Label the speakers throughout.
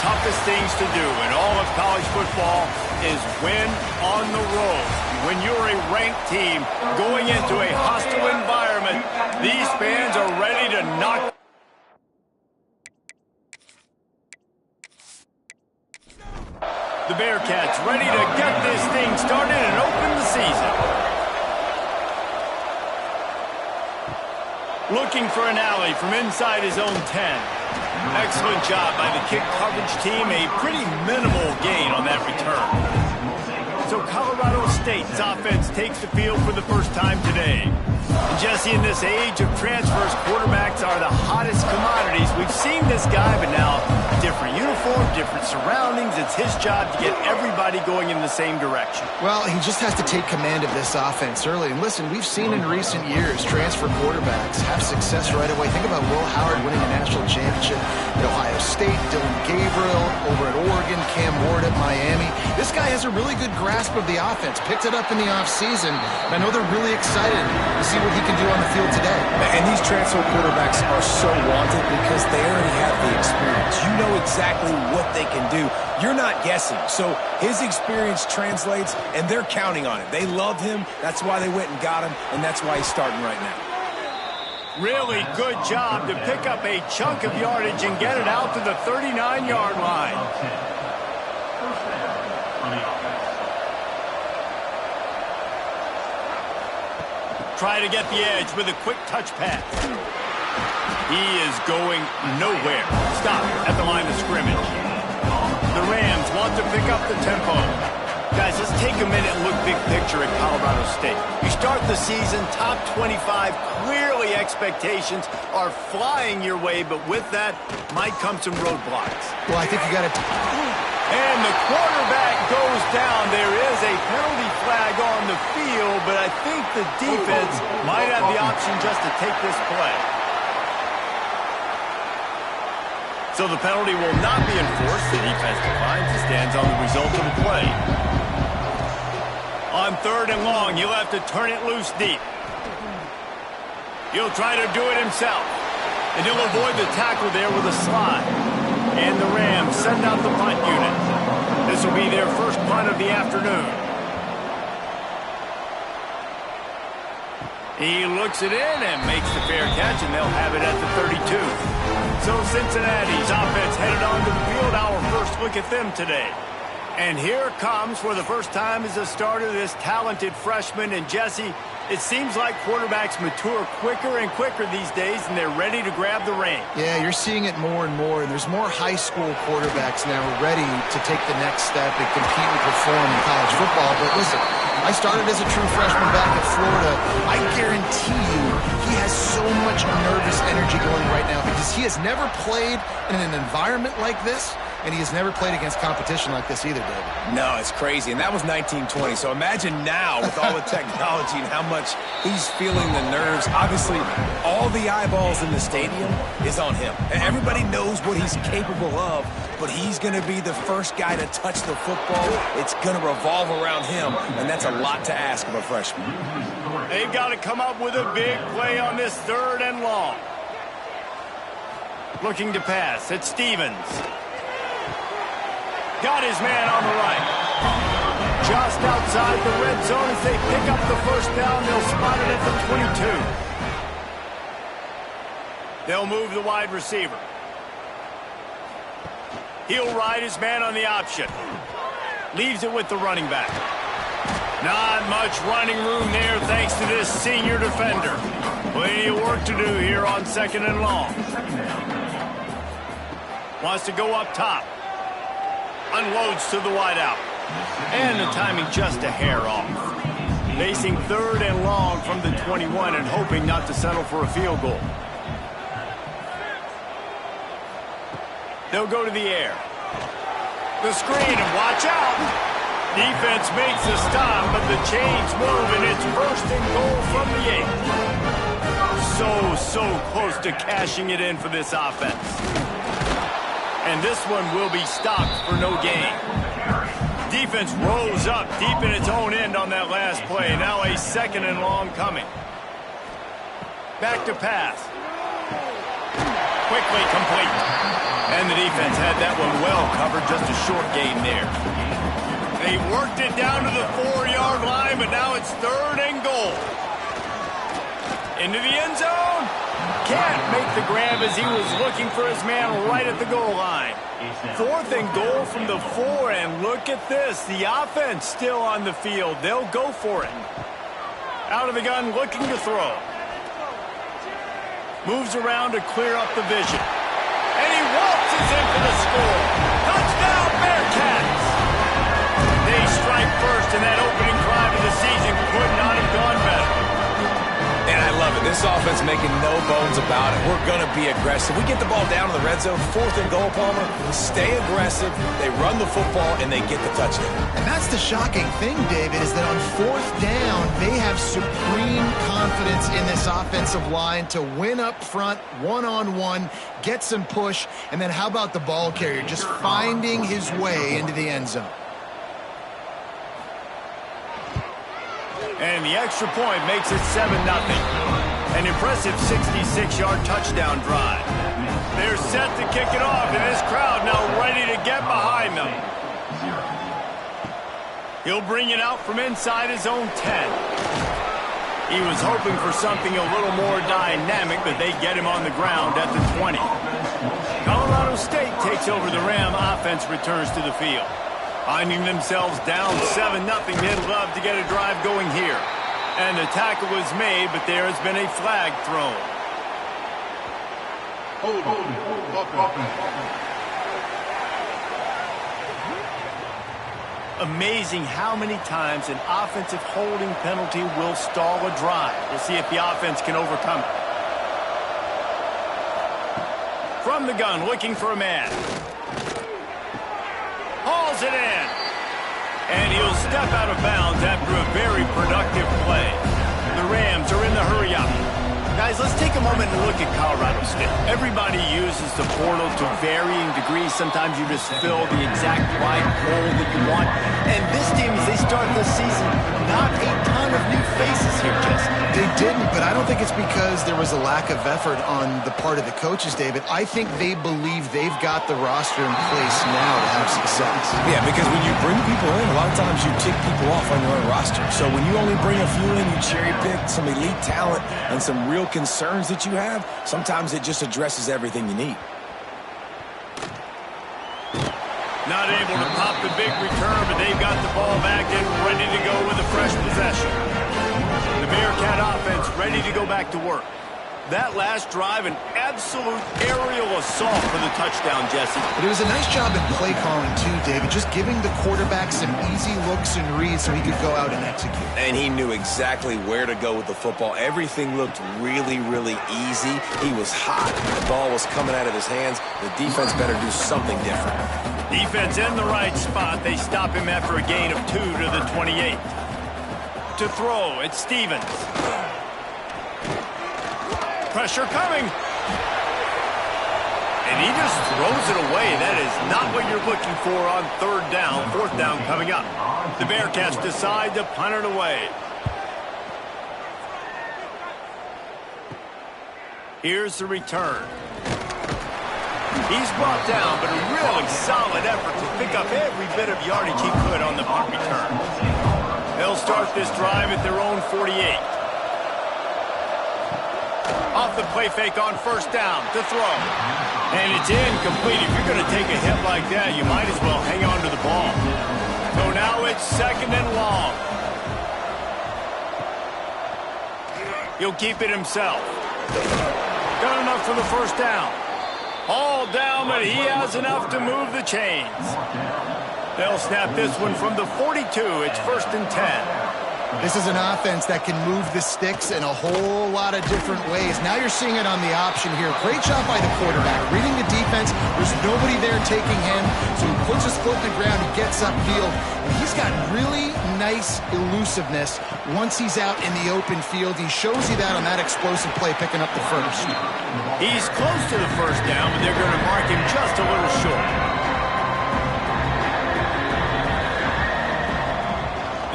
Speaker 1: toughest things to do in all of college football is win on the road. When you're a ranked team going into a hostile environment, these fans are ready to knock. The Bearcats ready to get this thing started and open the season. Looking for an alley from inside his own 10. Excellent job by the kick coverage team. A pretty minimal gain on that return. So Colorado State's offense takes the field for the first time today. And Jesse, in this age of transfers, quarterbacks are the hottest commodities. We've seen this guy, but now different uniform, different surroundings. It's his job to get everybody going in the same direction.
Speaker 2: Well, he just has to take command of this offense early. And listen, we've seen in recent years transfer quarterbacks have success right away. Think about Will Howard winning a national championship at Ohio State, Dylan Gabriel over at Oregon, Cam Ward at Miami. This guy has a really good grasp of the offense, picked it up in the offseason. And I know they're really excited to see what he can do on the field today.
Speaker 3: And these transfer quarterbacks are so wanted because they already have the experience. You know exactly what they can do. You're not guessing. So his experience translates, and they're counting on it. They love him. That's why they went and got him, and that's why he's starting right now.
Speaker 1: Really good job to pick up a chunk of yardage and get it out to the 39-yard line. Try to get the edge with a quick touch pass. He is going nowhere. Stop at the line of scrimmage. The Rams want to pick up the tempo. Guys, let's take a minute and look big picture at Colorado State. You start the season top 25. Clearly expectations are flying your way, but with that might come some roadblocks.
Speaker 2: Well, I think you got to...
Speaker 1: And the quarterback goes down. There is a penalty flag on the field, but I think the defense might have the option just to take this play. So the penalty will not be enforced. The defense declines and stands on the result of the play. On 3rd and long, he'll have to turn it loose deep. He'll try to do it himself. And he'll avoid the tackle there with a slide. And the Rams send out the punt unit. This will be their first punt of the afternoon. He looks it in and makes the fair catch, and they'll have it at the 32. So Cincinnati's offense headed onto the field. Our first look at them today. And here comes, for the first time as a starter, this talented freshman. And Jesse, it seems like quarterbacks mature quicker and quicker these days, and they're ready to grab the reins. Yeah, you're seeing it more and more, and there's more high school quarterbacks now ready to take the next step and compete and perform in college football. But listen, I started as a true freshman back at Florida. I guarantee you he has so much nervous energy going right now because he has never played in an environment like this. And he has never played against competition like this either, David.
Speaker 3: No, it's crazy. And that was 1920. So imagine now with all the technology and how much he's feeling the nerves. Obviously, all the eyeballs in the stadium is on him. And everybody knows what he's capable of, but he's going to be the first guy to touch the football. It's going to revolve around him, and that's a lot to ask of a freshman.
Speaker 1: They've got to come up with a big play on this 3rd and long. Looking to pass. It's Stevens. Got his man on the right. Just outside the red zone as they pick up the first down. They'll spot it at the 22. They'll move the wide receiver. He'll ride his man on the option. Leaves it with the running back. Not much running room there thanks to this senior defender. Plenty of work to do here on 2nd and long. Wants to go up top. Unloads to the wideout. And the timing just a hair off. Facing 3rd and long from the 21 and hoping not to settle for a field goal. They'll go to the air. The screen, and watch out. Defense makes a stop, but the chains move, and it's 1st and goal from the 8. So close to cashing it in for this offense. And this one will be stopped for no gain. Defense rose up deep in its own end on that last play. Now a 2nd and long coming. Back to pass. Quickly complete. And the defense had that one well covered, just a short gain there. They worked it down to the 4-yard line, but now it's 3rd and goal. Into the end zone. Can't make the grab as he was looking for his man right at the goal line. 4th and goal from the 4, and look at this. The offense still on the field. They'll go for it. Out of the gun, looking to throw. Moves around to clear up the vision. And he waltzes in for the score. Touchdown, Bearcats! They strike first, and that opening drive of the season could not have gone better.
Speaker 3: And I love it. This offense making no bones about it. We're going to be aggressive. We get the ball down to the red zone, 4th and goal, Palmer. Stay aggressive. They run the football, and they get the touchdown.
Speaker 2: And that's the shocking thing, David, is that on 4th down, they have supreme confidence in this offensive line to win up front, one-on-one, get some push, and then how about the ball carrier just finding his way into the end zone?
Speaker 1: And the extra point makes it 7-0. An impressive 66-yard touchdown drive. They're set to kick it off, and this crowd now ready to get behind them. He'll bring it out from inside his own 10. He was hoping for something a little more dynamic, but they get him on the ground at the 20. Colorado State takes over the Ram. Offense returns to the field. Finding themselves down 7-0, they'd love to get a drive going here. And the tackle was made, but there has been a flag thrown. Amazing how many times an offensive holding penalty will stall a drive. We'll see if the offense can overcome it. From the gun, looking for a man. Hauls it in. And he'll step out of bounds after a very productive play. The Rams are in the hurry-up. Guys, let's take a moment and look at Colorado State. Everybody uses the portal to varying degrees. Sometimes you just fill the exact wide hole that you want. And this team, as they start this season, not a ton of new faces here, Jesse.
Speaker 2: They didn't, but I don't think it's because there was a lack of effort on the part of the coaches, David. I think they believe they've got the roster in place now to have success.
Speaker 3: Yeah, because when you bring people in, a lot of times you tick people off on your own roster. So when you only bring a few in, you cherry pick some elite talent and some real concerns that you have, sometimes it just addresses everything you need.
Speaker 1: Not able to pop the big return, but they've got the ball back and ready to go with a fresh possession. The Bearcat offense ready to go back to work. That last drive, an absolute aerial assault for the touchdown, Jesse.
Speaker 2: But it was a nice job in play calling, too, David. Just giving the quarterback some easy looks and reads so he could go out and execute.
Speaker 3: And he knew exactly where to go with the football. Everything looked really, really easy. He was hot. The ball was coming out of his hands. The defense better do something different.
Speaker 1: Defense in the right spot. They stop him after a gain of 2 to the 28. To throw, it's Stevens. Pressure coming. And he just throws it away. That is not what you're looking for on 3rd down. 4th down coming up. The Bearcats decide to punt it away. Here's the return. He's brought down, but a really solid effort to pick up every bit of yardage he could on the punt return. They'll start this drive at their own 48. Off the play fake on 1st down to throw. And it's incomplete. If you're going to take a hit like that, you might as well hang on to the ball. So now it's 2nd and long. He'll keep it himself. Got enough for the 1st down. All down, but he has enough to move the chains. They'll snap this one from the 42. It's 1st and 10.
Speaker 2: This is an offense that can move the sticks in a whole lot of different ways. Now you're seeing it on the option here. Great job by the quarterback. Reading the defense. There's nobody there taking him. So he puts his foot in the ground. He gets upfield. And he's got really nice elusiveness once he's out in the open field. He shows you that on that explosive play, picking up the 1st.
Speaker 1: He's close to the 1st down, but they're going to mark him just a little short.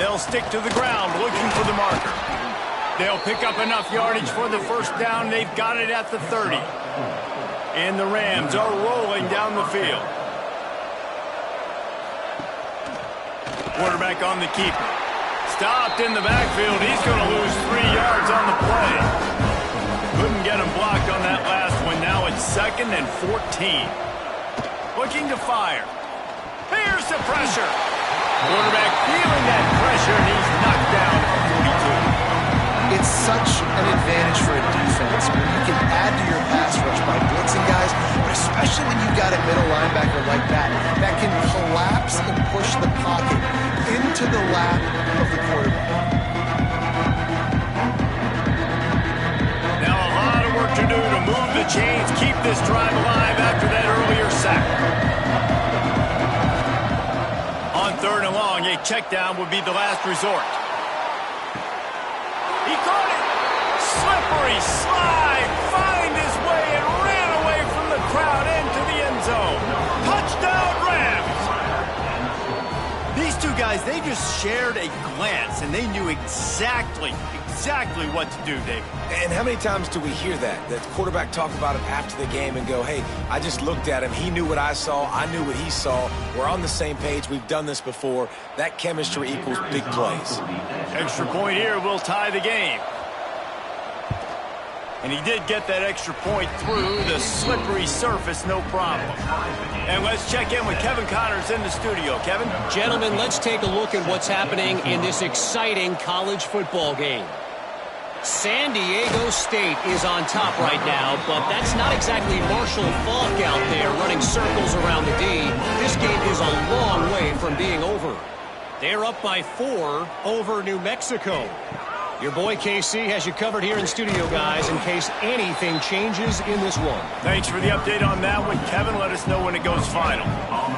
Speaker 1: They'll stick to the ground, looking for the marker. They'll pick up enough yardage for the 1st down. They've got it at the 30. And the Rams are rolling down the field. Quarterback on the keeper. Stopped in the backfield. He's going to lose 3 yards on the play. Couldn't get him blocked on that last one. Now it's 2nd and 14. Looking to fire. Here's the pressure. Quarterback feeling that pressure, and he's knocked down at the 42.
Speaker 2: It's such an advantage for a defense when you can add to your pass rush by blitzing guys, but especially when you've got a middle linebacker like that can collapse and push the pocket into the lap of the quarterback.
Speaker 1: Now a lot of work to do to move the chains, keep this drive alive after that earlier sack. On 3rd and long, a check down would be the last resort. He caught it. Slippery slide. Find his way and ran away from the crowd into the end zone. Touchdown Rams. These two guys, they just shared a glance, and they knew exactly what to do, Dave.
Speaker 3: And how many times do we hear that? The quarterback talk about it after the game and go, hey, I just looked at him. He knew what I saw. I knew what he saw. We're on the same page. We've done this before. That chemistry equals big plays.
Speaker 1: Extra point here will tie the game. And he did get that extra point through the slippery surface, no problem. And let's check in with Kevin Connors in the studio. Kevin?
Speaker 4: Gentlemen, let's take a look at what's happening in this exciting college football game. San Diego State is on top right now, but that's not exactly Marshall Faulk out there running circles around the D. This game is a long way from being over. They're up by 4 over New Mexico. Your boy KC has you covered here in studio, guys, in case anything changes in this one.
Speaker 1: Thanks for the update on that one, Kevin. Let us know when it goes final.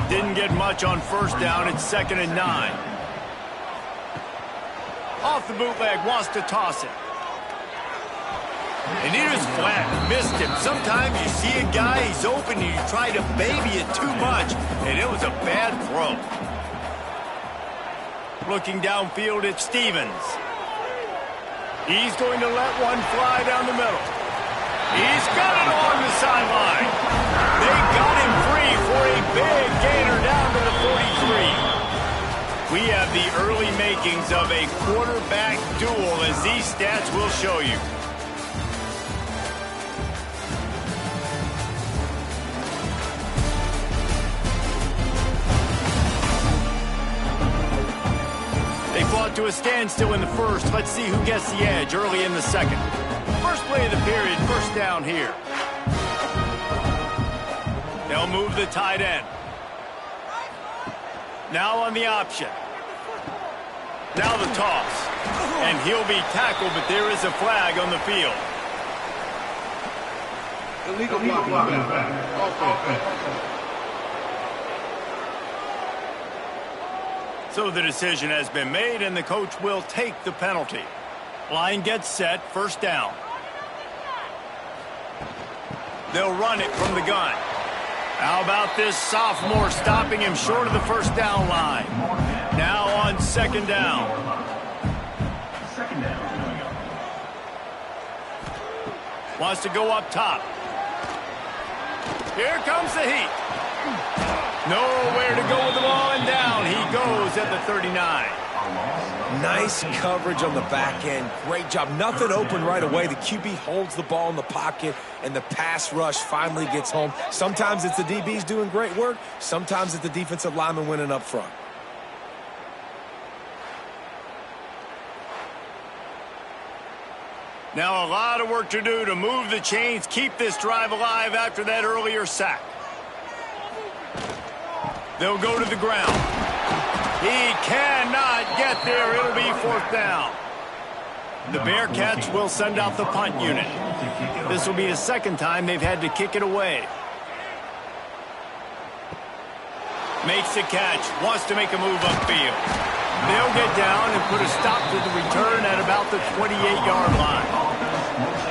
Speaker 1: Didn't get much on 1st down. It's 2nd and 9. Off the bootleg, wants to toss it. And he just flat missed him. Sometimes you see a guy, he's open, and you try to baby it too much, and it was a bad throw. Looking downfield at Stevens. He's going to let one fly down the middle. He's got it along the sideline. They got him free for a big gainer down to the 43. We have the early makings of a quarterback duel, as these stats will show you. They fought to a standstill in the 1st. Let's see who gets the edge early in the 2nd. First play of the period, 1st down here. They'll move the tight end. Now on the option. Now the toss. And he'll be tackled, but there is a flag on the field.
Speaker 5: Illegal block.
Speaker 1: So the decision has been made, and the coach will take the penalty. Line gets set, 1st down. They'll run it from the gun. How about this sophomore stopping him short of the 1st down line? Now on 2nd down. Wants to go up top. Here comes the heat. Nowhere to go with the ball, and down he goes at the 39.
Speaker 3: Nice coverage on the back end. Great job. Nothing open right away. The QB holds the ball in the pocket, and the pass rush finally gets home. Sometimes it's the DBs doing great work. Sometimes it's the defensive lineman winning up front.
Speaker 1: Now a lot of work to do to move the chains, keep this drive alive after that earlier sack. They'll go to the ground. He cannot get there. It'll be 4th down. The Bearcats will send out the punt unit. This will be the 2nd time they've had to kick it away. Makes the catch. Wants to make a move upfield. They'll get down and put a stop to the return at about the 28-yard line.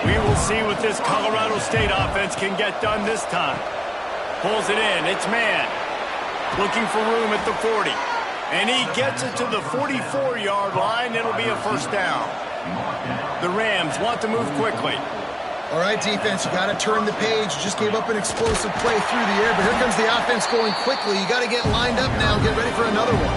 Speaker 1: We will see what this Colorado State offense can get done this time. Pulls it in. It's man. Looking for room at the 40. And he gets it to the 44-yard line. It'll be a 1st down. The Rams want to move quickly.
Speaker 2: All right, defense, you got to turn the page. You just gave up an explosive play through the air, but here comes the offense going quickly. You got to get lined up now and get ready for another one.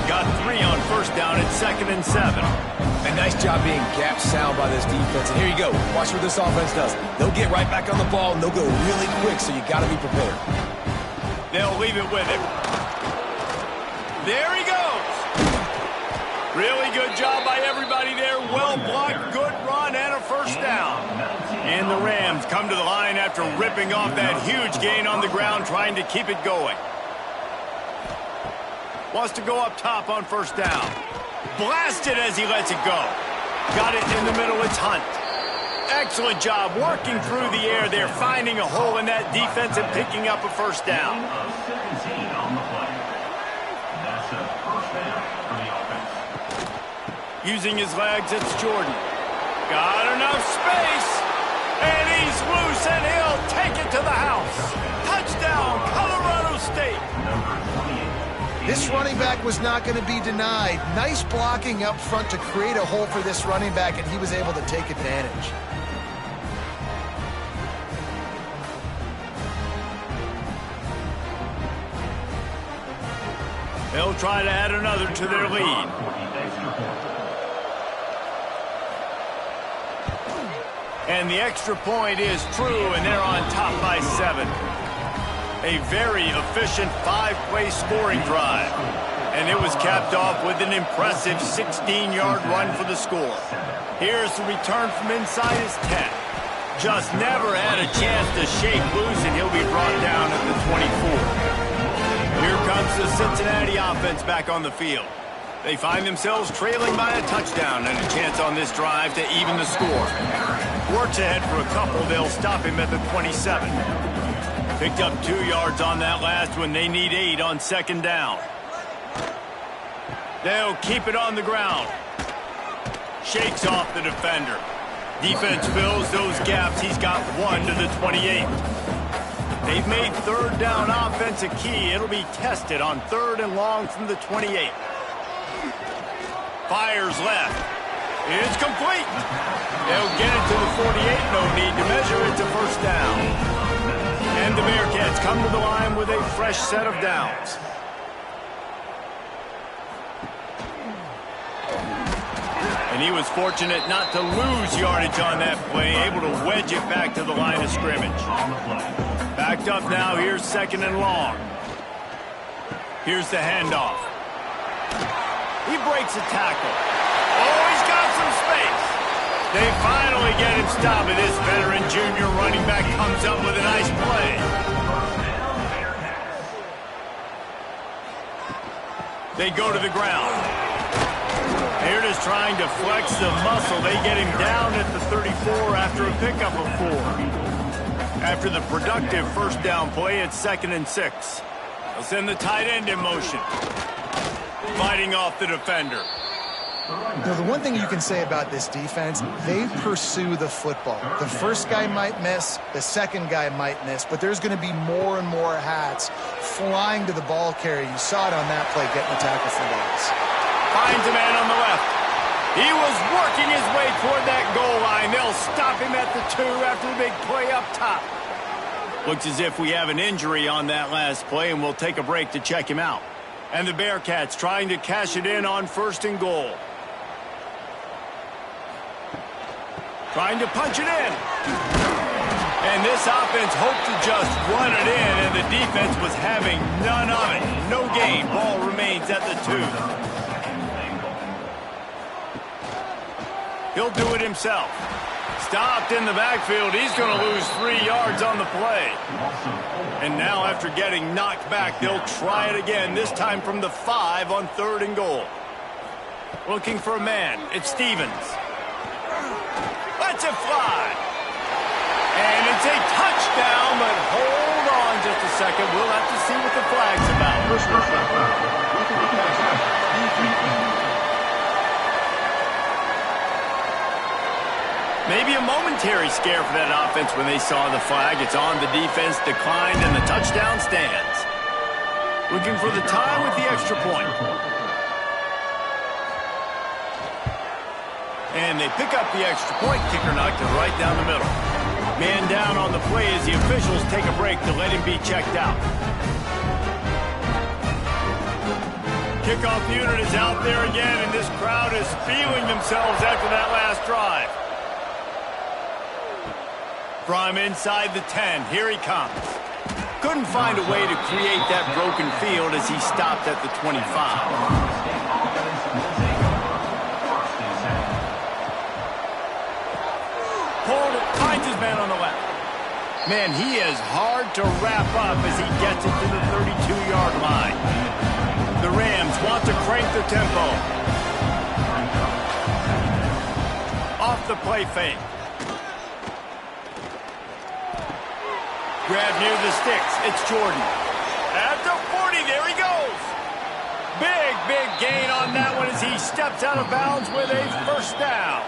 Speaker 1: Got 3 on first down at 2nd and 7.
Speaker 3: A nice job being gap sound by this defense. And here you go. Watch what this offense does. They'll get right back on the ball, and they'll go really quick, so you got to be prepared.
Speaker 1: They'll leave it with him. There he goes. Really good job by everybody there. Well blocked, good run, and a first down. And the Rams come to the line after ripping off that huge gain on the ground, trying to keep it going. Wants to go up top on first down. Blasted as he lets it go. Got it in the middle. It's Hunt. Excellent job working through the air there, finding a hole in that defense and picking up a first down. Using his legs, it's Jordan. Got enough space, and he's loose, and he'll take it to the house. Touchdown, Colorado State.
Speaker 2: This running back was not going to be denied. Nice blocking up front to create a hole for this running back, and he was able to take advantage.
Speaker 1: They'll try to add another to their lead. And the extra point is true, and they're on top by 7. A very efficient 5-play scoring drive. And it was capped off with an impressive 16-yard run for the score. Here's the return from inside his 10. Just never had a chance to shake loose, and he'll be brought down at the 24. Here comes the Cincinnati offense back on the field. They find themselves trailing by a touchdown and a chance on this drive to even the score. Works ahead for a couple. They'll stop him at the 27. Picked up 2 yards on that last one. They need 8 on second down. They'll keep it on the ground. Shakes off the defender. Defense fills those gaps. He's got 1 to the 28. They've made third down offense a key. It'll be tested on 3rd and long from the 28. Fires left. It's complete. They'll get it to the 48. No need to measure it to first down. And the Bearcats come to the line with a fresh set of downs. And he was fortunate not to lose yardage on that play, able to wedge it back to the line of scrimmage. Backed up now, here's 2nd and long. Here's the handoff. He breaks a tackle. Oh, he's got some space. They finally get him stopped, and this veteran junior running back comes up with a nice play. They go to the ground. They're just trying to flex the muscle. They get him down at the 34 after a pickup of 4. After the productive first down play, it's 2nd and 6. They'll send the tight end in motion. Fighting off the defender.
Speaker 2: Now, the one thing you can say about this defense, they pursue the football. The first guy might miss, the second guy might miss, but there's going to be more and more hats flying to the ball carrier. You saw it on that play, getting the tackle for loss.
Speaker 1: Finds a man on the left. He was working his way toward that goal line. They'll stop him at the 2 after the big play up top. Looks as if we have an injury on that last play, and we'll take a break to check him out. And the Bearcats trying to cash it in on 1st and goal. Trying to punch it in. And this offense hoped to just run it in, and the defense was having none of it. No gain. Ball remains at the 2. He'll do it himself. Stopped in the backfield. He's going to lose 3 yards on the play. And now after getting knocked back, they'll try it again, this time from the 5 on 3rd and goal. Looking for a man. It's Stevens. Lets it fly. And it's a touchdown, but hold on just a second. We'll have to see what the flag's about. Maybe a momentary scare for that offense when they saw the flag. It's on, the defense declined, and the touchdown stands. Looking for the tie with the extra point. And they pick up the extra point. Kicker knocked it right down the middle. Man down on the play as the officials take a break to let him be checked out. Kickoff unit is out there again, and this crowd is feeling themselves after that last drive. From inside the 10, here he comes. Couldn't find a way to create that broken field as he stopped at the 25. Pulled it, finds his man on the left. Man, he is hard to wrap up as he gets it to the 32-yard line. The Rams want to crank the tempo. Off the play fake. Grab near the sticks. It's Jordan. At the 40, there he goes. Big gain on that one as he steps out of bounds with a first down.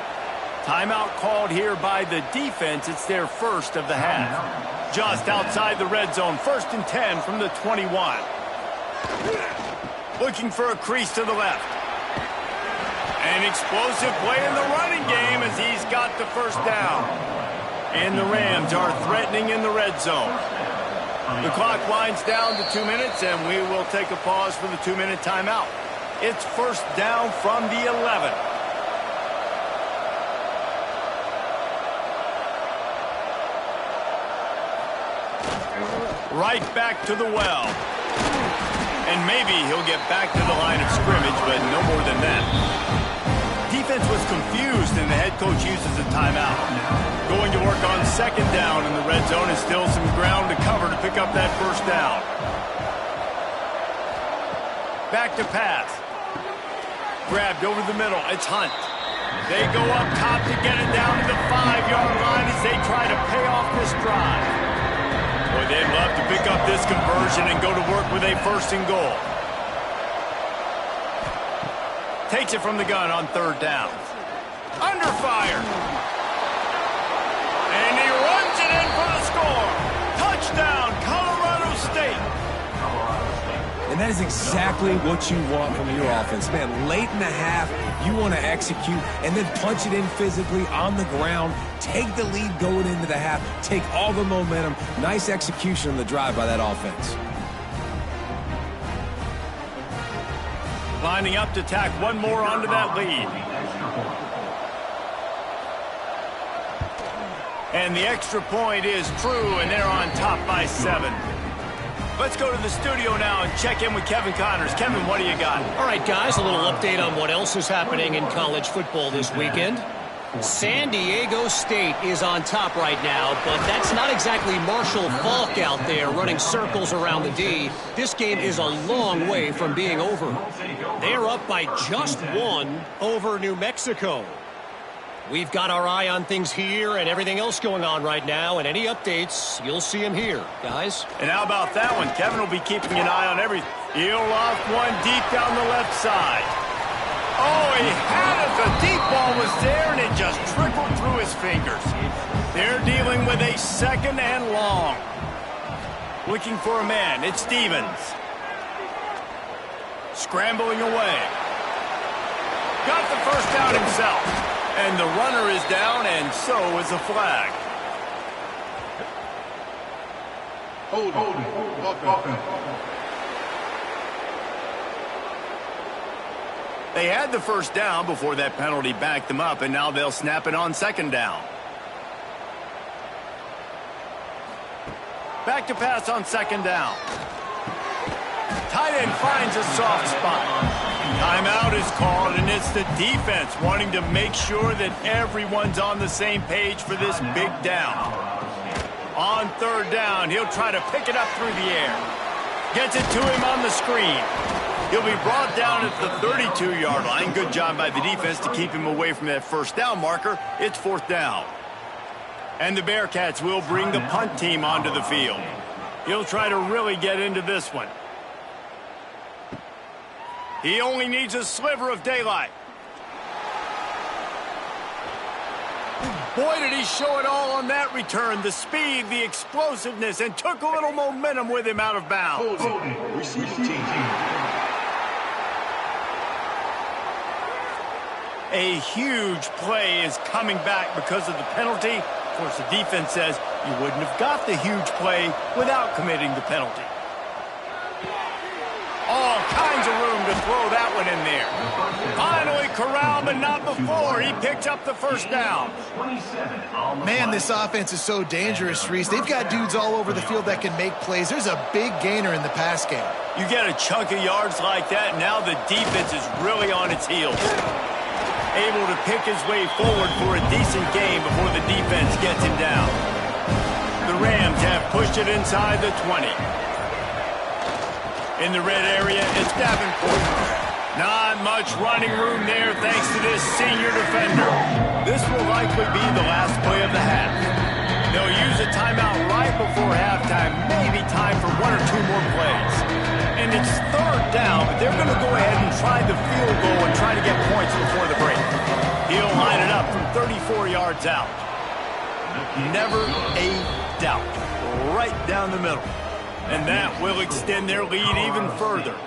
Speaker 1: Timeout called here by the defense. It's their first of the half. Just outside the red zone. 1st and 10 from the 21. Looking for a crease to the left. An explosive play in the running game as he's got the first down. And the Rams are threatening in the red zone. The clock winds down to 2 minutes, and we will take a pause for the 2-minute timeout. It's first down from the 11. Right back to the well. And maybe he'll get back to the line of scrimmage, but no more than that. Defense was confused, and the head coach uses a timeout. Going to work on 2nd down in the red zone, and still some ground to cover to pick up that first down. Back to pass. Grabbed over the middle. It's Hunt. They go up top to get it down to the 5-yard line as they try to pay off this drive. Boy, they'd love to pick up this conversion and go to work with a 1st and goal. Takes it from the gun on 3rd down. Under fire. And he runs it in for the score. Touchdown, Colorado State.
Speaker 3: And that is exactly what you want from your offense. Man, late in the half, you want to execute and then punch it in physically on the ground. Take the lead going into the half. Take all the momentum. Nice execution on the drive by that offense.
Speaker 1: Lining up to tack one more onto that lead. And the extra point is true, and they're on top by 7. Let's go to the studio now and check in with Kevin Connors. Kevin, what do you got?
Speaker 4: All right, guys, a little update on what else is happening in college football this weekend. San Diego State is on top right now, but that's not exactly Marshall Faulk out there running circles around the D. This game is a long way from being over. They're up by just 1 over New Mexico. We've got our eye on things here and everything else going on right now, and any updates, you'll see them here, guys.
Speaker 1: And how about that one? Kevin will be keeping an eye on everything. He'll loft one deep down the left side. Oh, he had it. The deep ball was there, and it just trickled through his fingers. They're dealing with a 2nd and long. Looking for a man. It's Stevens. Scrambling away. Got the first down himself. And the runner is down, and so is the flag. They had the first down before that penalty backed them up, and now they'll snap it on 2nd down. Back to pass on 2nd down. Tight end finds a soft spot. Timeout is called, and it's the defense wanting to make sure that everyone's on the same page for this big down. On 3rd down, he'll try to pick it up through the air. Gets it to him on the screen. He'll be brought down at the 32-yard line. Good job by the defense to keep him away from that first down marker. It's 4th down. And the Bearcats will bring the punt team onto the field. He'll try to really get into this one. He only needs a sliver of daylight. Boy, did he show it all on that return. The speed, the explosiveness, and took a little momentum with him out of bounds. A huge play is coming back because of the penalty. Of course, the defense says you wouldn't have got the huge play without committing the penalty. All kinds of room to throw that one in there. Finally corralled, but not before. He picks up the first down.
Speaker 2: Man, this offense is so dangerous, Reese. They've got dudes all over the field that can make plays. There's a big gainer in the pass game.
Speaker 1: You get a chunk of yards like that, now the defense is really on its heels. Able to pick his way forward for a decent game before the defense gets him down. The Rams have pushed it inside the 20. In the red area, it's Davenport. Not much running room there thanks to this senior defender. This will likely be the last play of the half. They'll use a timeout right before halftime, maybe time for one or two more plays. And it's third down, but they're going to go ahead and try the field goal and try to get points before the break. He'll line it up from 34 yards out. Never a doubt. Right down the middle. And that will extend their lead even further.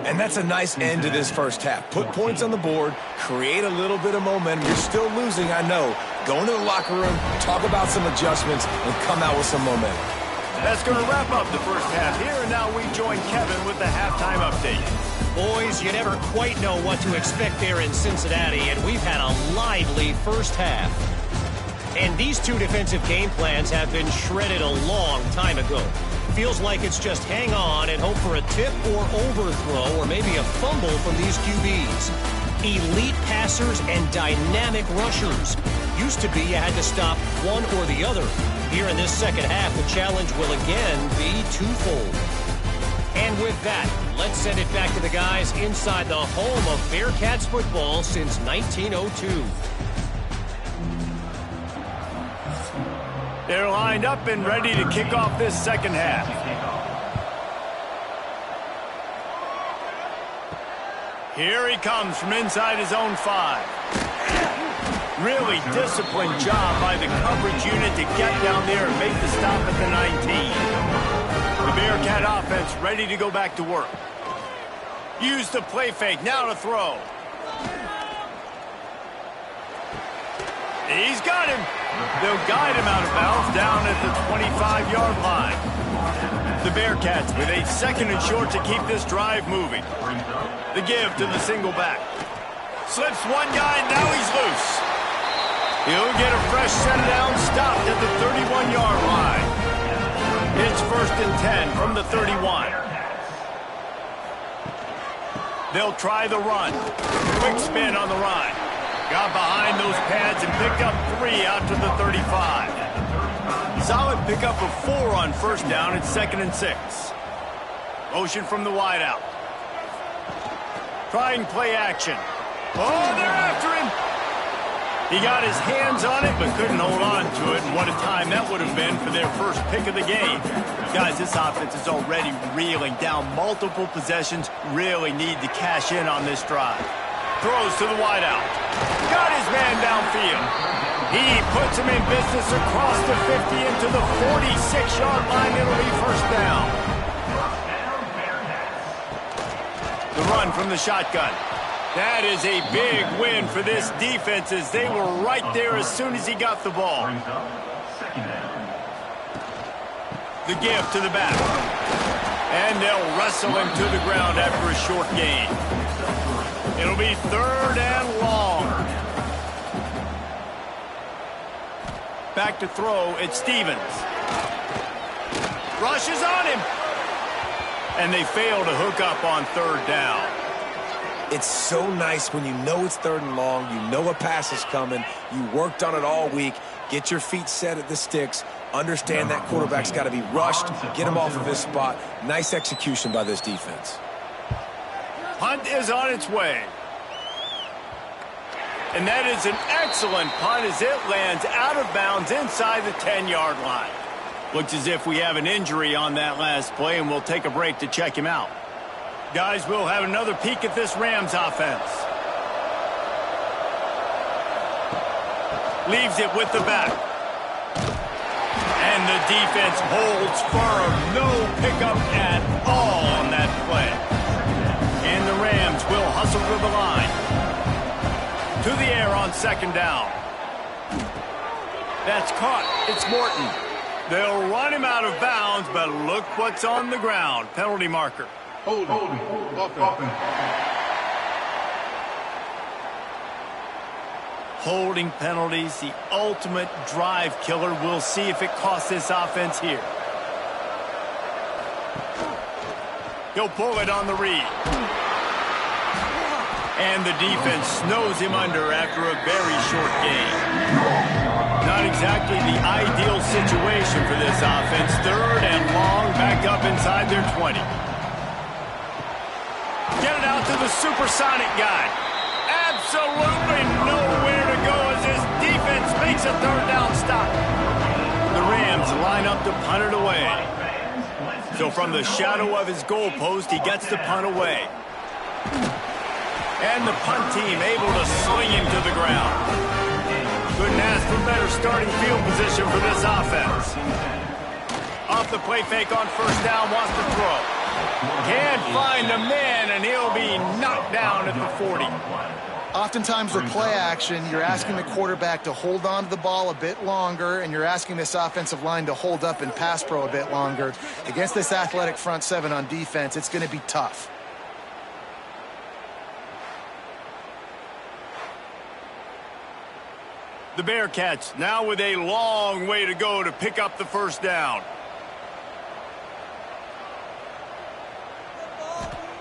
Speaker 3: And that's a nice end to this first half. Put points on the board, create a little bit of momentum. You're still losing, I know. Go into the locker room, talk about some adjustments, and come out with some momentum.
Speaker 1: That's going to wrap up the first half here, and now we join Kevin with the halftime update.
Speaker 4: Boys, you never quite know what to expect there in Cincinnati, and we've had a lively first half. And these two defensive game plans have been shredded a long time ago. Feels like it's just hang on and hope for a tip or overthrow or maybe a fumble from these QBs. Elite passers and dynamic rushers. Used to be you had to stop one or the other. Here in this second half, the challenge will again be twofold. And with that, let's send it back to the guys inside the home of Bearcats football since 1902.
Speaker 1: They're lined up and ready to kick off this second half. Here he comes from inside his own 5. Really disciplined job by the coverage unit to get down there and make the stop at the 19. The Bearcat offense ready to go back to work. Use the play fake, now to throw. He's got him. They'll guide him out of bounds down at the 25-yard line. The Bearcats with a second and short to keep this drive moving. The give to the single back. Slips one guy, and now he's loose. He'll get a fresh set down, stopped at the 31-yard line. It's 1st and 10 from the 31. They'll try the run. Quick spin on the run. Got behind those pads and picked up 3 out to the 35. Solid pickup of 4 on first down. It's 2nd and 6. Motion from the wideout. Trying play action. Oh, they're after him. He got his hands on it, but couldn't hold on to it. And what a time that would have been for their first pick of the game. Guys, this offense is already reeling down multiple possessions. Really need to cash in on this drive. Throws to the wideout. Got his man downfield. He puts him in business across the 50 into the 46-yard line. It'll be first down. The run from the shotgun. That is a big win for this defense as they were right there as soon as he got the ball. The give to the back. And they'll wrestle him to the ground after a short gain. It'll be 3rd and long. Back to throw, it's Stevens. Rushes on him. And they fail to hook up on 3rd down.
Speaker 3: It's so nice when you know it's 3rd and long, you know a pass is coming, you worked on it all week, get your feet set at the sticks, understand that quarterback's got to be rushed, get him off of his spot. Nice execution by this defense.
Speaker 1: Punt is on its way. And that is an excellent punt as it lands out of bounds inside the 10-yard line. Looks as if we have an injury on that last play, and we'll take a break to check him out. Guys, we'll have another peek at this Rams offense. Leaves it with the back. And the defense holds firm. No pickup at all on that play. And the Rams will hustle to the line. To the air on second down. That's caught. It's Morton. They'll run him out of bounds, but look what's on the ground. Penalty marker.
Speaker 5: Holding.
Speaker 1: Holding penalties, the ultimate drive killer. We'll see if it costs this offense here. He'll pull it on the read. And the defense snows him under after a very short game. Not exactly the ideal situation for this offense. Third and long, back up inside their 20. Get it out to the supersonic guy. Absolutely nowhere to go as this defense makes a third down stop. The Rams line up to punt it away. So from the shadow of his goalpost, he gets the punt away. And the punt team able to sling him to the ground. Couldn't ask for better starting field position for this offense. Off the play fake on first down, wants to throw. Can't find a man, and he'll be knocked down at the 40.
Speaker 2: Oftentimes with play action, you're asking the quarterback to hold on to the ball a bit longer, and you're asking this offensive line to hold up in pass pro a bit longer. Against this athletic front seven on defense, it's going to be tough.
Speaker 1: The Bearcats now with a long way to go to pick up the first down.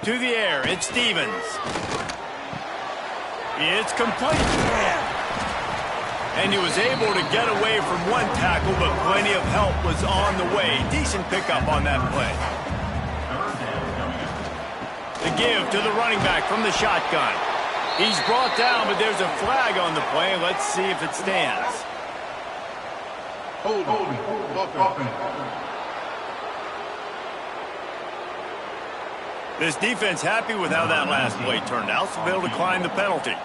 Speaker 1: To the air, it's Stevens. It's complete. And he was able to get away from one tackle, but plenty of help was on the way. Decent pickup on that play. The give to the running back from the shotgun. He's brought down, but there's a flag on the play. Let's see if it stands.
Speaker 5: Holding.
Speaker 1: This defense happy with how that last play turned out, so they'll decline the penalty.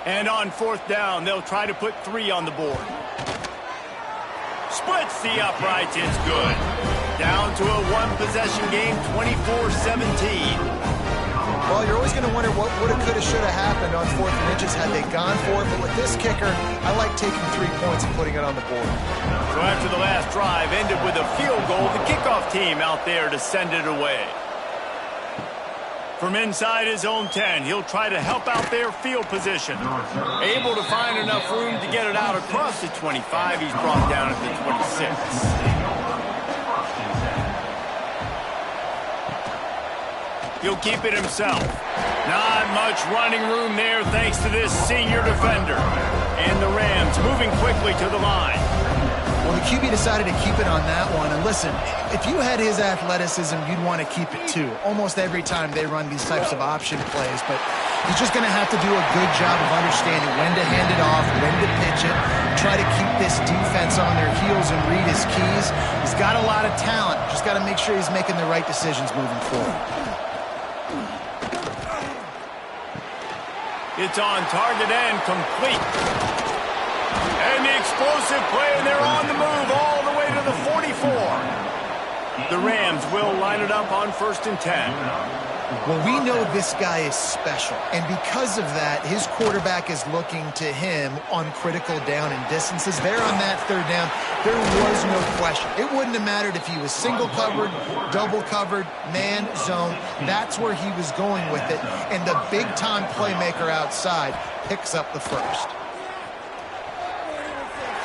Speaker 1: And on fourth down, they'll try to put 3 on the board. Splits the uprights. It's good. Down to a one-possession game, 24-17.
Speaker 2: Well, you're always going to wonder what woulda, coulda, shoulda happened on 4th and inches had they gone for it. But with this kicker, I like taking 3 points and putting it on the board.
Speaker 1: So after the last drive ended with a field goal, the kickoff team out there to send it away. From inside his own 10, he'll try to help out their field position. Able to find enough room to get it out across the 25. He's brought down at the 26. He'll keep it himself. Not much running room there thanks to this senior defender. And the Rams moving quickly to the line.
Speaker 2: Well, the QB decided to keep it on that one. And listen, if you had his athleticism, you'd want to keep it too. Almost every time they run these types of option plays. But he's just going to have to do a good job of understanding when to hand it off, when to pitch it, try to keep this defense on their heels and read his keys. He's got a lot of talent. Just got to make sure he's making the right decisions moving forward.
Speaker 1: It's on target and complete. And the explosive play, and they're on the move all the way to the 44. The Rams will line it up on 1st and 10.
Speaker 2: Well, we know this guy is special, and because of that, his quarterback is looking to him on critical down and distances. There on that 3rd down, there was no question. It wouldn't have mattered if he was single covered, double covered, man, zone. That's where he was going with it, and the big-time playmaker outside picks up the first.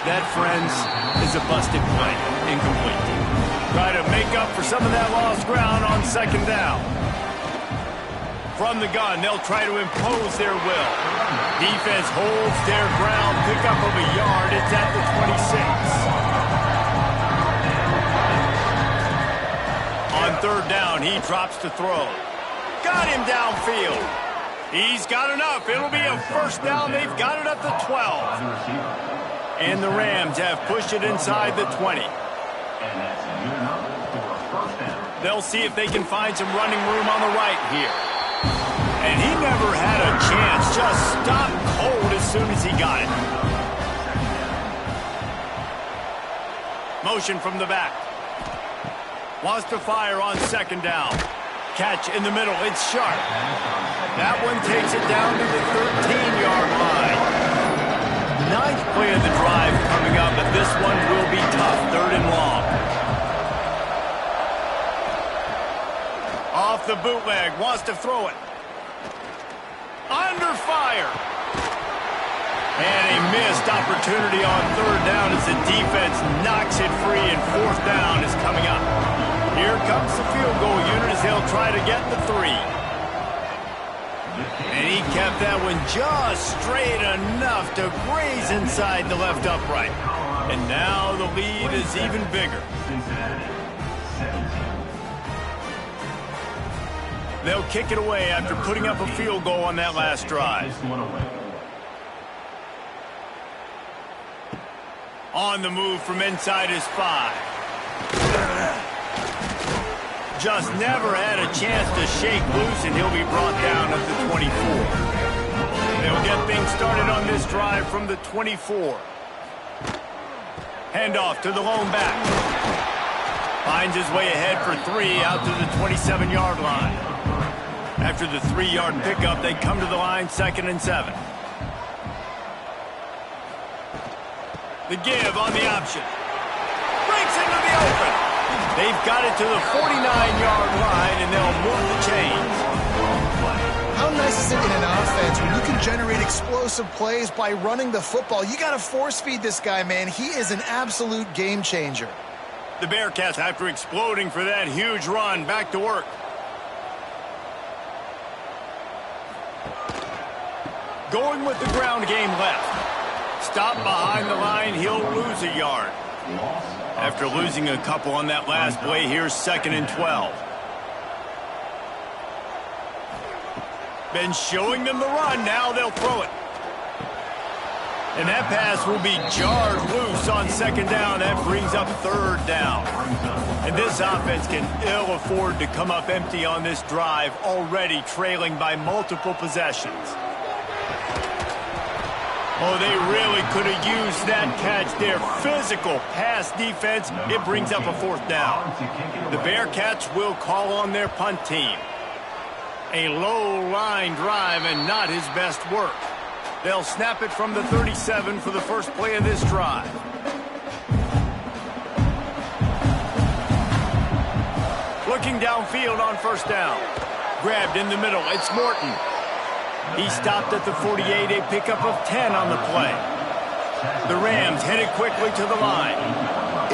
Speaker 1: That, friends, is a busted play. Incomplete. Try to make up for some of that lost ground on 2nd down. From the gun, they'll try to impose their will. Defense holds their ground, pickup of a yard. It's at the 26. On 3rd down, he drops to throw. Got him downfield. He's got enough. It'll be a 1st down. They've got it at the 12. And the Rams have pushed it inside the 20. They'll see if they can find some running room on the right here. And he never had a chance. Just stopped cold as soon as he got it. Motion from the back. Wants to fire on 2nd down. Catch in the middle. It's sharp. That one takes it down to the 13-yard line. play of the drive coming up, but this one will be tough. 3rd and long. Off the bootleg, wants to throw it. Under fire. And a missed opportunity on 3rd down as the defense knocks it free, and 4th down is coming up. Here comes the field goal unit as they'll try to get the 3. And he kept that one just straight enough to graze inside the left upright. And now the lead is even bigger. They'll kick it away after putting up a field goal on that last drive. On the move from inside his 5. Just never had a chance to shake loose, and he'll be brought down at the 24. They'll get things started on this drive from the 24. Handoff to the lone back. Finds his way ahead for 3 out to the 27-yard line. After the 3-yard pickup, they come to the line, 2nd and 7. The give on the option. Breaks into the open. They've got it to the 49-yard line, and they'll move the chains.
Speaker 2: How nice is it in an offense when you can generate explosive plays by running the football? You got to force feed this guy, man. He is an absolute game changer.
Speaker 1: The Bearcats, after exploding for that huge run, back to work. Going with the ground game left. Stop behind the line, he'll lose a yard. After losing a couple on that last play, here's 2nd and 12. Been showing them the run, now they'll throw it. And that pass will be jarred loose on 2nd down. That brings up 3rd down. And this offense can ill afford to come up empty on this drive, already trailing by multiple possessions. Oh, they really could have used that catch there. Physical pass defense. It brings up a 4th down. The Bearcats will call on their punt team. A low line drive and not his best work. They'll snap it from the 37 for the first play of this drive. Looking downfield on 1st down. Grabbed in the middle. It's Morton. He stopped at the 48, a pickup of 10 on the play. The Rams headed quickly to the line.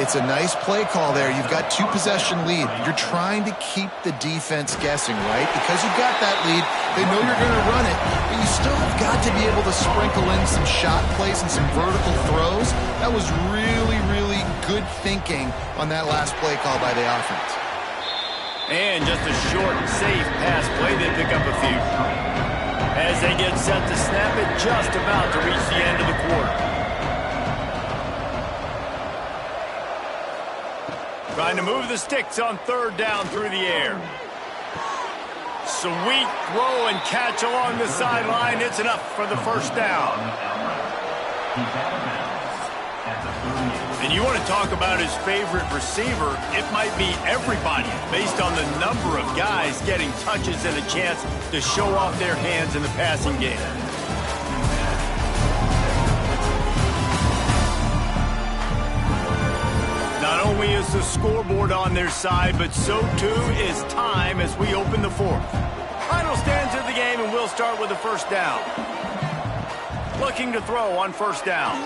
Speaker 2: It's a nice play call there. You've got 2-possession lead. You're trying to keep the defense guessing, right? Because you've got that lead, they know you're going to run it, but you still have got to be able to sprinkle in some shot plays and some vertical throws. That was really, really good thinking on that last play call by the offense.
Speaker 1: And just a short, safe pass play, they pick up a few. As they get set to snap it, just about to reach the end of the quarter. Trying to move the sticks on 3rd down through the air. Sweet throw and catch along the sideline. It's enough for the 1st down. And you want to talk about his favorite receiver, it might be everybody based on the number of guys getting touches and a chance to show off their hands in the passing game. Not only is the scoreboard on their side, but so too is time as we open the 4th. Final stands of the game, and we'll start with the 1st down. Looking to throw on 1st down.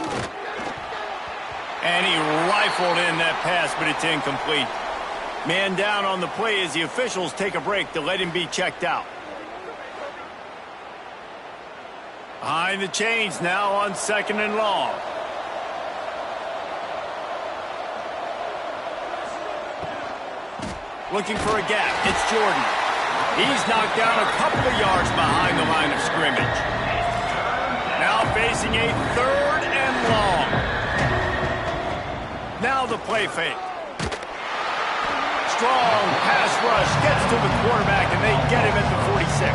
Speaker 1: And he rifled in that pass, but it's incomplete. Man down on the play as the officials take a break to let him be checked out. Behind the chains now on 2nd and long. Looking for a gap. It's Jordan. He's knocked down a couple of yards behind the line of scrimmage. Now facing a 3rd and long. Now the play fake. Strong pass rush gets to the quarterback, and they get him at the 46.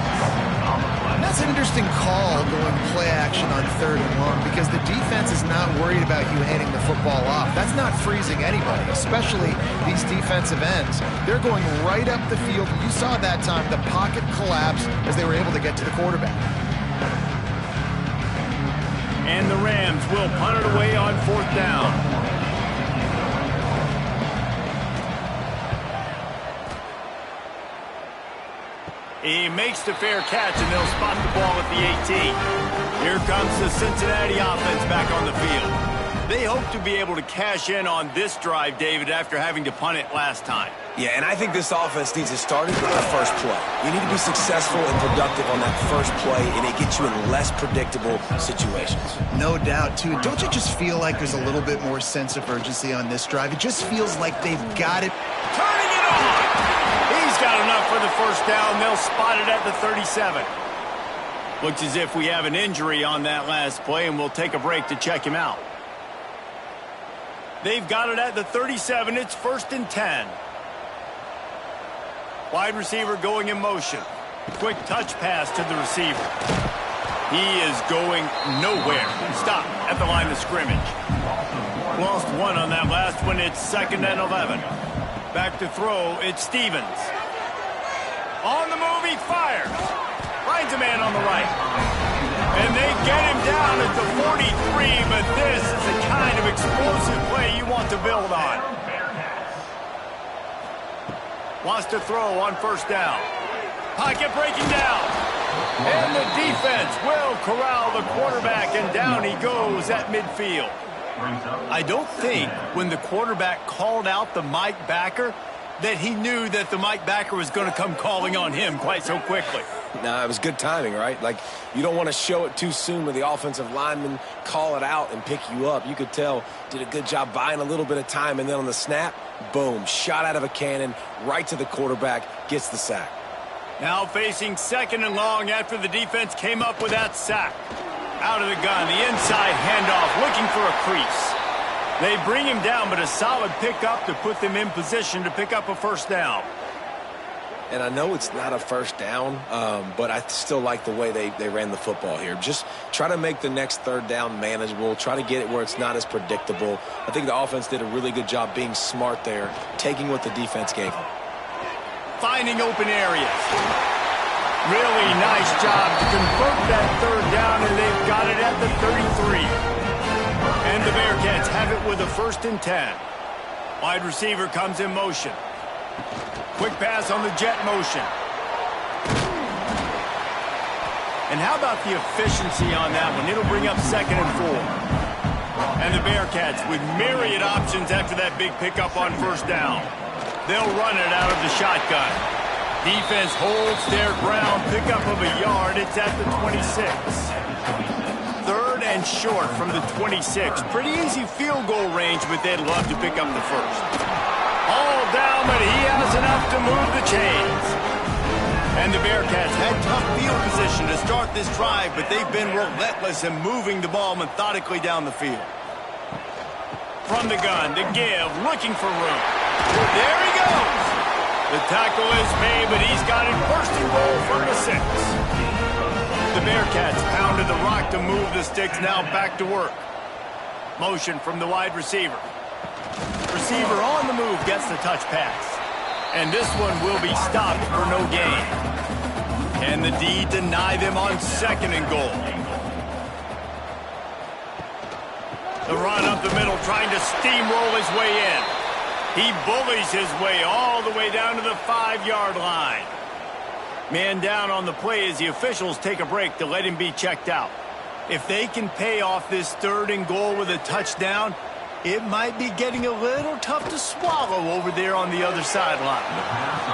Speaker 2: That's an interesting call going play action on 3rd and long because the defense is not worried about you handing the football off. That's not freezing anybody, especially these defensive ends. They're going right up the field. You saw that time the pocket collapse as they were able to get to the quarterback.
Speaker 1: And the Rams will punt it away on 4th down. He makes the fair catch, and they'll spot the ball at the 18. Here comes the Cincinnati offense back on the field. They hope to be able to cash in on this drive, David, after having to punt it last time.
Speaker 3: Yeah, and I think this offense needs to start with the first play. You need to be successful and productive on that first play, and it gets you in less predictable situations.
Speaker 2: No doubt, too. Don't you just feel like there's a little bit more sense of urgency on this drive? It just feels like they've got it.
Speaker 1: Turning it on! He's got enough for the first down. They'll spot it at the 37. Looks as if we have an injury on that last play, and we'll take a break to check him out. They've got it at the 37. It's 1st and 10. Wide receiver going in motion. Quick touch pass to the receiver. He is going nowhere. Stop at the line of scrimmage. Lost one on that last one. It's 2nd and 11. Back to throw. It's Stevens. On the move, he fires. Finds a man on the right. And they get him down at the 43, but this is the kind of explosive play you want to build on. Wants to throw on 1st down. Pocket breaking down. And the defense will corral the quarterback, and down he goes at midfield. I don't think when the quarterback called out the Mike backer that he knew that the Mike backer was going to come calling on him quite so quickly.
Speaker 3: Nah, it was good timing, right? Like, you don't want to show it too soon with the offensive lineman, call it out and pick you up. You could tell, did a good job buying a little bit of time, and then on the snap, boom, shot out of a cannon, right to the quarterback, gets the sack.
Speaker 1: Now facing 2nd and long after the defense came up with that sack. Out of the gun, the inside handoff, looking for a crease. They bring him down, but a solid pickup to put them in position to pick up a 1st down.
Speaker 3: And I know it's not a 1st down, but I still like the way they ran the football here. Just try to make the next 3rd down manageable. Try to get it where it's not as predictable. I think the offense did a really good job being smart there, taking what the defense gave them.
Speaker 1: Finding open areas. Really nice job to convert that 3rd down, and they've got it at the 33. And the Bearcats have it with a 1st and 10. Wide receiver comes in motion. Quick pass on the jet motion. And how about the efficiency on that one? It'll bring up 2nd and 4. And the Bearcats with myriad options after that big pickup on 1st down. They'll run it out of the shotgun. Defense holds their ground. Pickup of a yard. It's at the 26. 3rd and short from the 26. Pretty easy field goal range, but they'd love to pick up the 1st. All down, but he has enough to move the chains. And the Bearcats had tough field position to start this drive, but they've been relentless in moving the ball methodically down the field. From the gun, to give, looking for room. There he goes. The tackle is made, but he's got it 1st and goal from the 6. The Bearcats pounded the rock to move the sticks, now back to work. Motion from the wide receiver. Receiver on the move gets the touch pass. And this one will be stopped for no gain. And the D deny them on 2nd and goal. The run up the middle, trying to steamroll his way in. He bullies his way all the way down to the 5-yard line. Man down on the play as the officials take a break to let him be checked out. If they can pay off this 3rd and goal with a touchdown, it might be getting a little tough to swallow over there on the other sideline.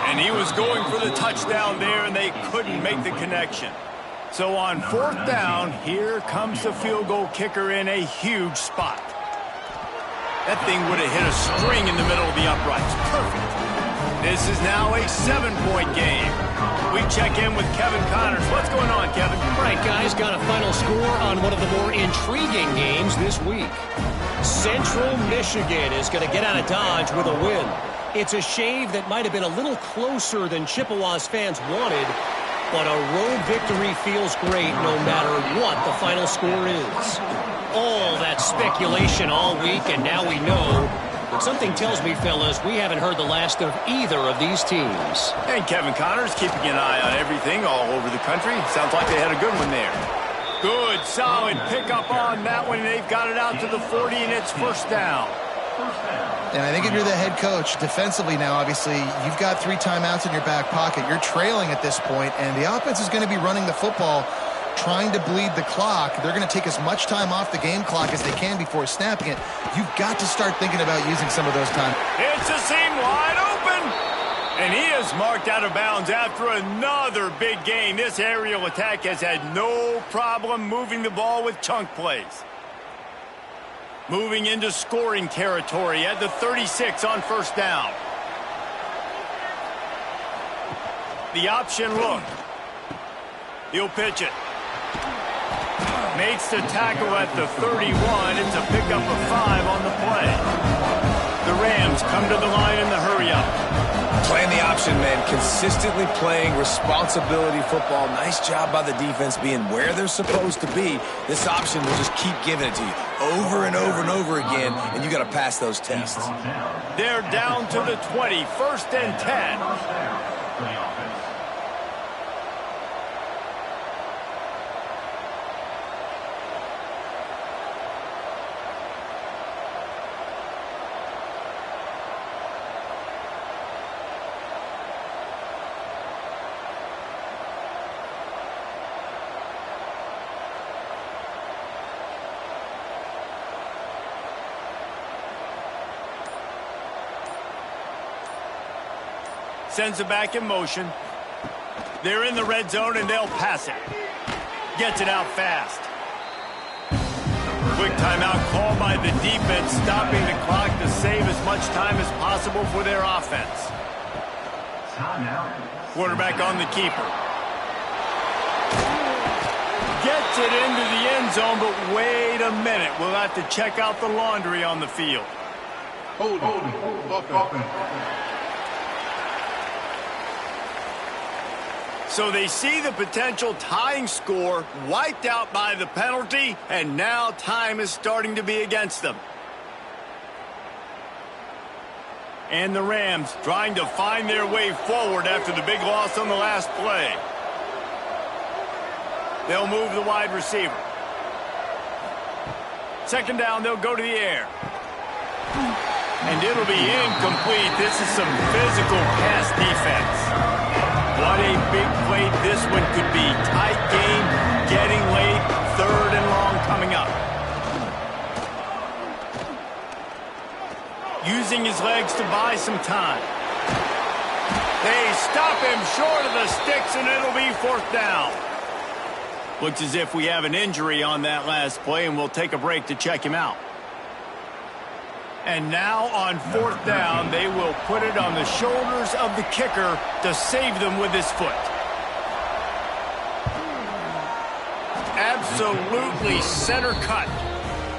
Speaker 1: And he was going for the touchdown there, and they couldn't make the connection. So on 4th down, here comes the field goal kicker in a huge spot. That thing would have hit a string in the middle of the uprights. Perfect. This is now a 7-point game. We check in with Kevin Connors. What's going on, Kevin?
Speaker 4: All right, guys, got a final score on one of the more intriguing games this week. Central Michigan is going to get out of Dodge with a win. It's a shave that might have been a little closer than Chippewa's fans wanted, but a road victory feels great no matter what the final score is. All that speculation all week, and now we know. But something tells me, fellas, we haven't heard the last of either of these teams.
Speaker 1: And Kevin Connors keeping an eye on everything all over the country. Sounds like they had a good one there. Good, solid pickup on that one. They've got it out to the 40, and it's first down.
Speaker 2: And I think if you're the head coach, defensively now, obviously, you've got 3 timeouts in your back pocket. You're trailing at this point, and the offense is going to be running the football, trying to bleed the clock. They're going to take as much time off the game clock as they can before snapping it. You've got to start thinking about using some of those time.
Speaker 1: It's a seam wide open. And he is marked out of bounds after another big gain. This aerial attack has had no problem moving the ball with chunk plays. Moving into scoring territory at the 36 on first down. The option look. He'll pitch it. Makes the tackle at the 31. It's a pickup of 5 on the play. The Rams come to the line in the hurry-up.
Speaker 3: Playing the option, man. Consistently playing responsibility football. Nice job by the defense being where they're supposed to be. This option will just keep giving it to you over and over and over again, and you got to pass those tests.
Speaker 1: They're down to the 20, first and 10. Sends it back in motion. They're in the red zone, and they'll pass it. Gets it out fast. Quick timeout called by the defense, stopping the clock to save as much time as possible for their offense. Quarterback on the keeper. Gets it into the end zone, but wait a minute. We'll have to check out the laundry on the field.
Speaker 5: Hold on.
Speaker 1: So they see the potential tying score wiped out by the penalty, and now time is starting to be against them. And the Rams trying to find their way forward after the big loss on the last play. They'll move the wide receiver. Second down, they'll go to the air. And it'll be incomplete. This is some physical pass defense. What a big play this one could be. Tight game, getting late, third and long coming up. Using his legs to buy some time. They stop him short of the sticks, and it'll be fourth down. Looks as if we have an injury on that last play, and we'll take a break to check him out. And now on fourth down, they will put it on the shoulders of the kicker to save them with his foot. Absolutely center cut.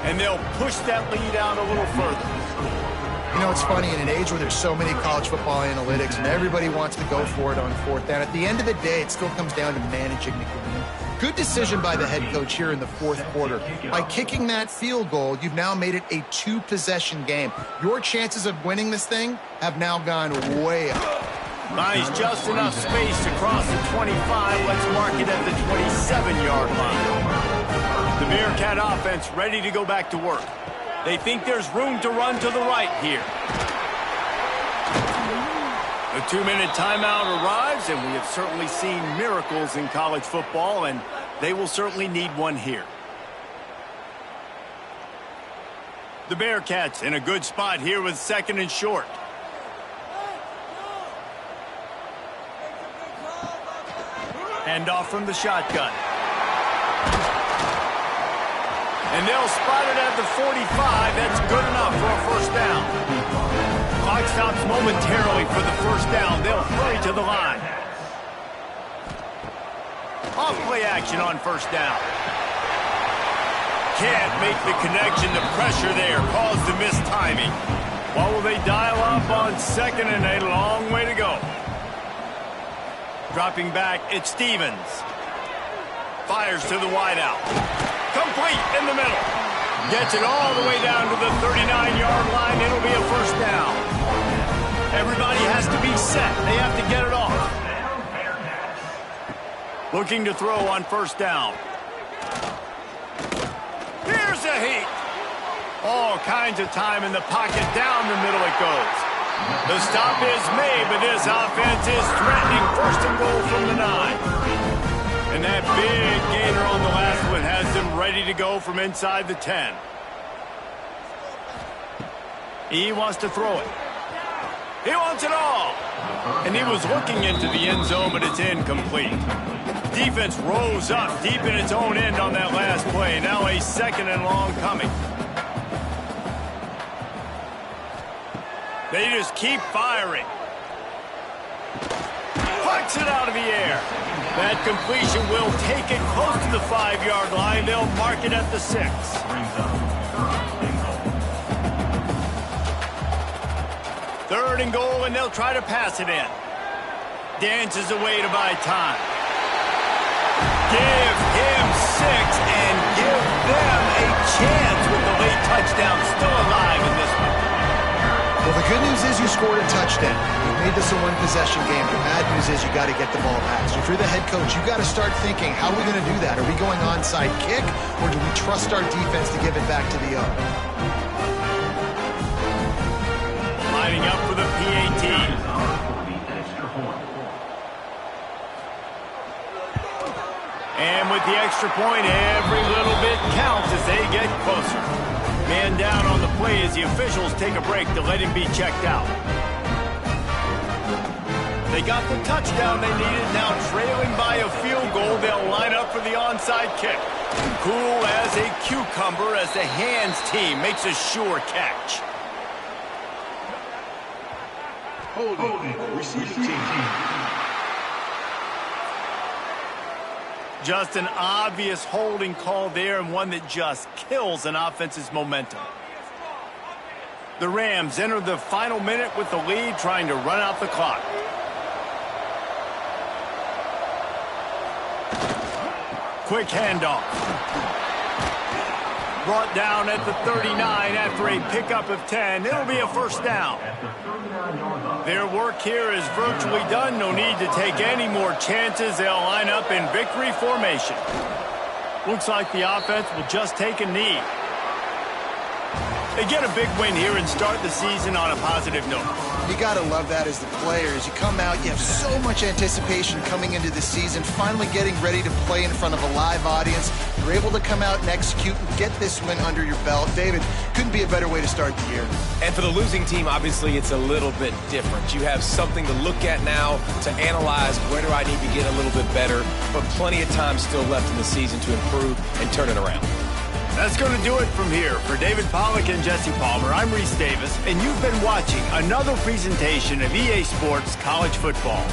Speaker 1: And they'll push that lead out a little further.
Speaker 2: You know, it's funny, in an age where there's so many college football analytics and everybody wants to go for it on fourth down, at the end of the day, it still comes down to managing the game. Good decision by the head coach here in the fourth quarter. By kicking that field goal, you've now made it a 2-possession game. Your chances of winning this thing have now gone way up.
Speaker 1: Nice, just enough space to cross the 25. Let's mark it at the 27-yard line. The Bearcat offense ready to go back to work. They think there's room to run to the right here. The 2-minute timeout arrives, and we have certainly seen miracles in college football, and they will certainly need one here. The Bearcats in a good spot here with second and short. Hand off from the shotgun. And they'll spot it at the 45. That's good enough for a first down. Clock stops momentarily for the first down. They'll hurry to the line. Off play action on first down. Can't make the connection. The pressure there caused the missed timing. What will they dial up on second, and a long way to go. Dropping back, it's Stevens. Fires to the wideout. Complete in the middle. Gets it all the way down to the 39-yard line. It'll be a first down. Everybody has to be set. They have to get it off. Looking to throw on first down. All kinds of time in the pocket. Down the middle it goes. The stop is made, but this offense is threatening. First and goal from the 9. And that big gainer on the last one has them ready to go from inside the 10. He wants to throw it. He wants it all. And he was looking into the end zone, but it's incomplete. Defense rose up deep in its own end on that last play. Now a second and long coming. They just keep firing. Pucks it out of the air. That completion will take it close to the 5-yard line. They'll mark it at the 6. Third and goal, and they'll try to pass it in. Dances away to buy time. Give him 6 and give them a chance with the late touchdown still alive in this one.
Speaker 2: Well, the good news is you scored a touchdown. You've made this a one-possession game. The bad news is you got to get the ball back. So if you're the head coach, you got to start thinking, how are we going to do that? Are we going onside kick, or do we trust our defense to give it back to the O?
Speaker 1: Lining up for the PAT. And with the extra point, every little bit counts as they get closer. Man down on the play as the officials take a break to let him be checked out. They got the touchdown they needed. Now trailing by a field goal, they'll line up for the onside kick. Cool as a cucumber as the hands team makes a sure catch.
Speaker 5: Holding, receiving team.
Speaker 1: Just an obvious holding call there, and one that just kills an offense's momentum. The Rams enter the final minute with the lead, trying to run out the clock. Quick handoff. Brought down at the 39 after a pickup of 10. It'll be a first down. Their work here is virtually done. No need to take any more chances. They'll line up in victory formation. Looks like the offense will just take a knee. They get a big win here and start the season on a positive note.
Speaker 2: You got to love that as the players. You come out, you have so much anticipation coming into the season, finally getting ready to play in front of a live audience. You're able to come out and execute and get this win under your belt. David, couldn't be a better way to start the year.
Speaker 3: And for the losing team, obviously, it's a little bit different. You have something to look at now to analyze where do I need to get a little bit better, but plenty of time still left in the season to improve and turn it around.
Speaker 1: That's going to do it from here. For David Pollack and Jesse Palmer, I'm Reese Davis, and you've been watching another presentation of EA Sports College Football.